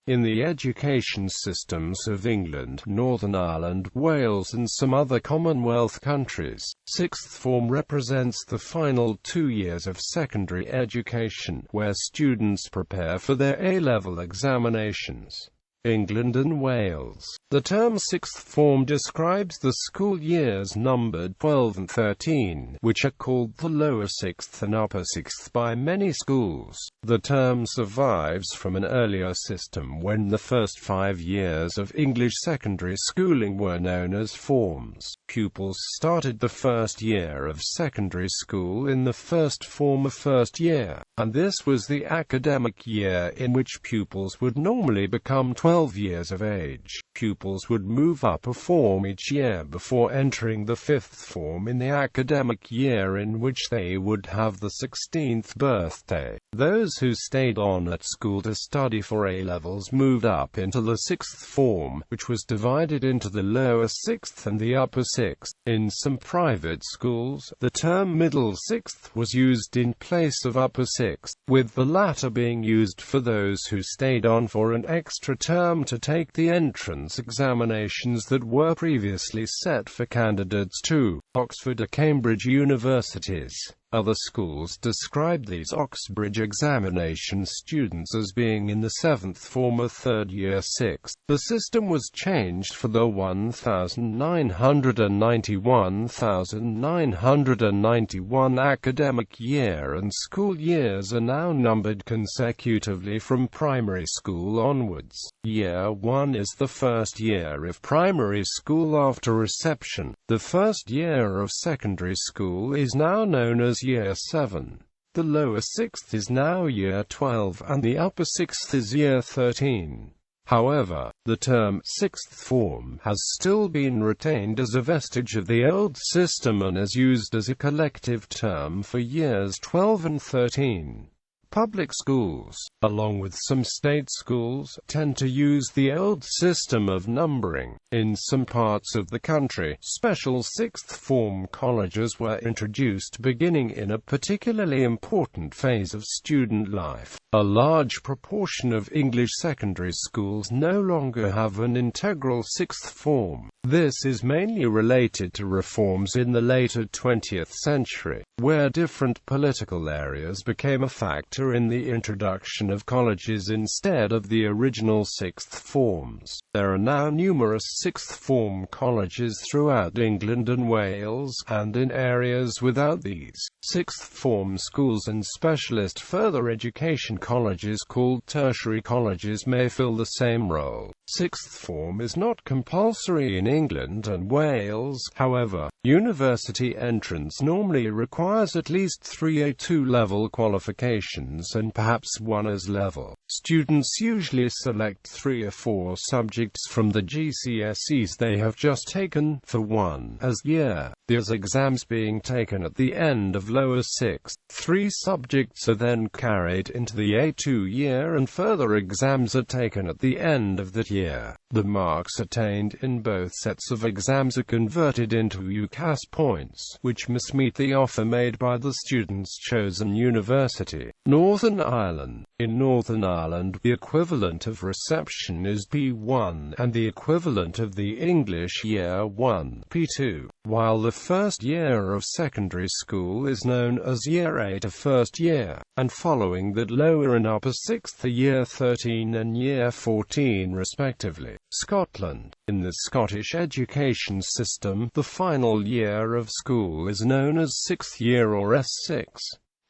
In the education systems of England, Northern Ireland, Wales and some other Commonwealth countries, sixth form represents the final 2 years of secondary education, where students prepare for their A-level examinations. England and Wales. The term sixth form describes the school years numbered 12 and 13, which are called the lower sixth and upper sixth by many schools. The term survives from an earlier system when the first 5 years of English secondary schooling were known as forms. Pupils started the first year of secondary school in the first form of first year, and this was the academic year in which pupils would normally become 12 years of age. Pupils would move up a form each year before entering the fifth form in the academic year in which they would have the 16th birthday. Those who stayed on at school to study for A-levels moved up into the sixth form, which was divided into the lower sixth and the upper sixth. In some private schools, the term middle sixth was used in place of upper sixth, with the latter being used for those who stayed on for an extra term to take the entrance examinations that were previously set for candidates to Oxford or Cambridge universities. Other schools describe these Oxbridge examination students as being in the seventh form or third year sixth. The system was changed for the 1990-1991 academic year, and school years are now numbered consecutively from primary school onwards. Year 1 is the first year of primary school after reception. The first year of secondary school is now known as Year 7. The lower sixth is now Year 12 and the upper sixth is Year 13. However, the term sixth form has still been retained as a vestige of the old system and is used as a collective term for years 12 and 13. Public schools, along with some state schools, tend to use the old system of numbering. In some parts of the country, special sixth form colleges were introduced beginning in a particularly important phase of student life. A large proportion of English secondary schools no longer have an integral sixth form. This is mainly related to reforms in the later 20th century, where different political areas became a factor in the introduction of colleges instead of the original sixth forms. There are now numerous sixth form colleges throughout England and Wales, and in areas without these, sixth form schools and specialist further education colleges called tertiary colleges may fill the same role. Sixth form is not compulsory in England and Wales, however. University entrance normally requires at least 3 A2 level qualifications and perhaps 1 AS level. Students usually select 3 or 4 subjects from the GCSEs they have just taken, for 1 AS year. The AS exams being taken at the end of lower sixth. 3 subjects are then carried into the A2 year and further exams are taken at the end of that year. The marks attained in both sets of exams are converted into UCAS points, which must meet the offer made by the student's chosen university. Northern Ireland. In Northern Ireland, the equivalent of reception is P1, and the equivalent of the English Year 1, P2, while the first year of secondary school is known as Year 8 or first year, and following that lower and upper sixth are Year 13 and Year 14 respectively. Scotland. In the Scottish education system, the final year of school is known as sixth year or S6.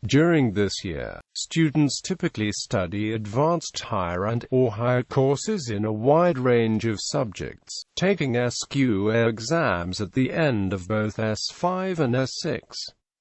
During this year, students typically study advanced higher and/or higher courses in a wide range of subjects, taking SQA exams at the end of both S5 and S6.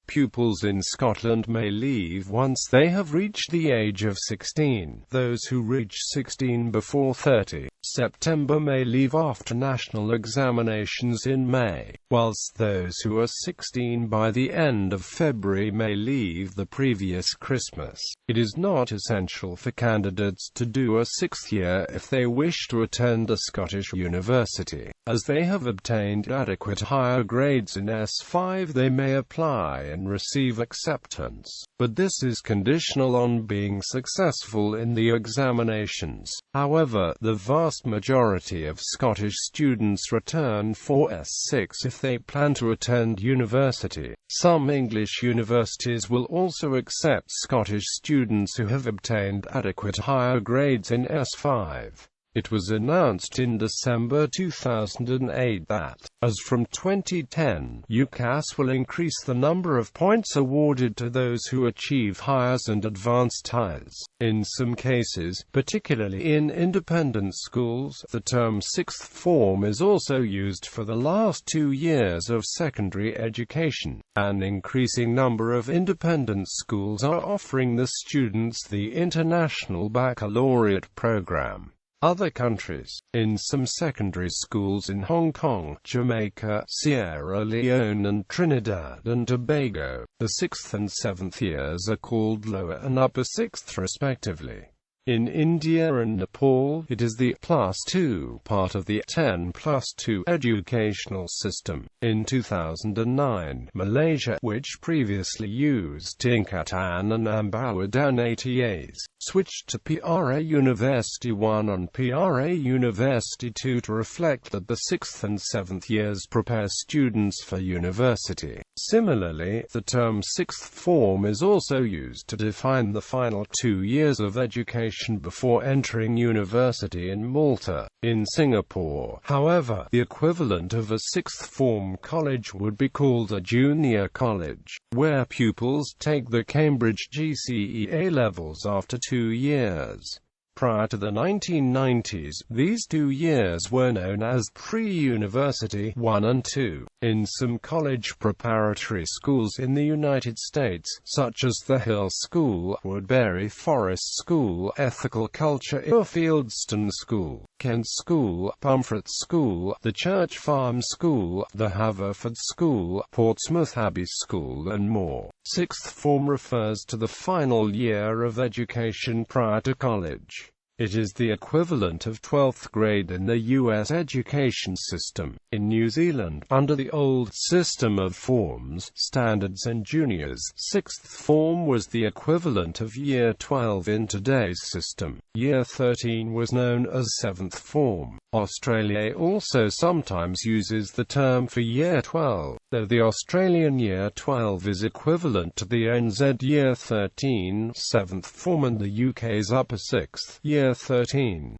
Pupils in Scotland may leave once they have reached the age of 16. Those who reach 16 before 30, September may leave after national examinations in May, whilst those who are 16 by the end of February may leave the previous Christmas. It is not essential for candidates to do a sixth year if they wish to attend a Scottish university. As they have obtained adequate higher grades in S5, they may apply and receive acceptance, but this is conditional on being successful in the examinations. However, the vast majority of Scottish students return for S6 if they plan to attend university. Some English universities will also accept Scottish students who have obtained adequate higher grades in S5. It was announced in December 2008 that, as from 2010, UCAS will increase the number of points awarded to those who achieve highers and advanced highers. In some cases, particularly in independent schools, the term sixth form is also used for the last 2 years of secondary education. An increasing number of independent schools are offering the students the International Baccalaureate program. Other countries. In some secondary schools in Hong Kong, Jamaica, Sierra Leone and Trinidad and Tobago, the 6th and 7th years are called lower and upper 6th respectively. In India and Nepal, it is the +2 part of the 10+2 educational system. In 2009, Malaysia, which previously used Tingkatan and Ambawadan ATAs, switched to PRA University 1 and PRA University 2 to reflect that the 6th and 7th years prepare students for university. Similarly, the term sixth form is also used to define the final 2 years of education before entering university in Malta. In Singapore, however, the equivalent of a sixth form college would be called a junior college, where pupils take the Cambridge GCE A-levels after 2 years. Prior to the 1990s, these 2 years were known as pre-university 1 and 2. In some college preparatory schools in the United States, such as the Hill School, Woodbury Forest School, Ethical Culture Fieldstone School, Kent School, Pomfret School, the Church Farm School, the Haverford School, Portsmouth Abbey School and more. Sixth form refers to the final year of education prior to college. It is the equivalent of 12th grade in the U.S. education system. In New Zealand, under the old system of forms, standards and juniors, sixth form was the equivalent of Year 12 in today's system. Year 13 was known as 7th form. Australia also sometimes uses the term for Year 12, though the Australian Year 12 is equivalent to the NZ Year 13, 7th form and the UK's Upper 6th, Year 13.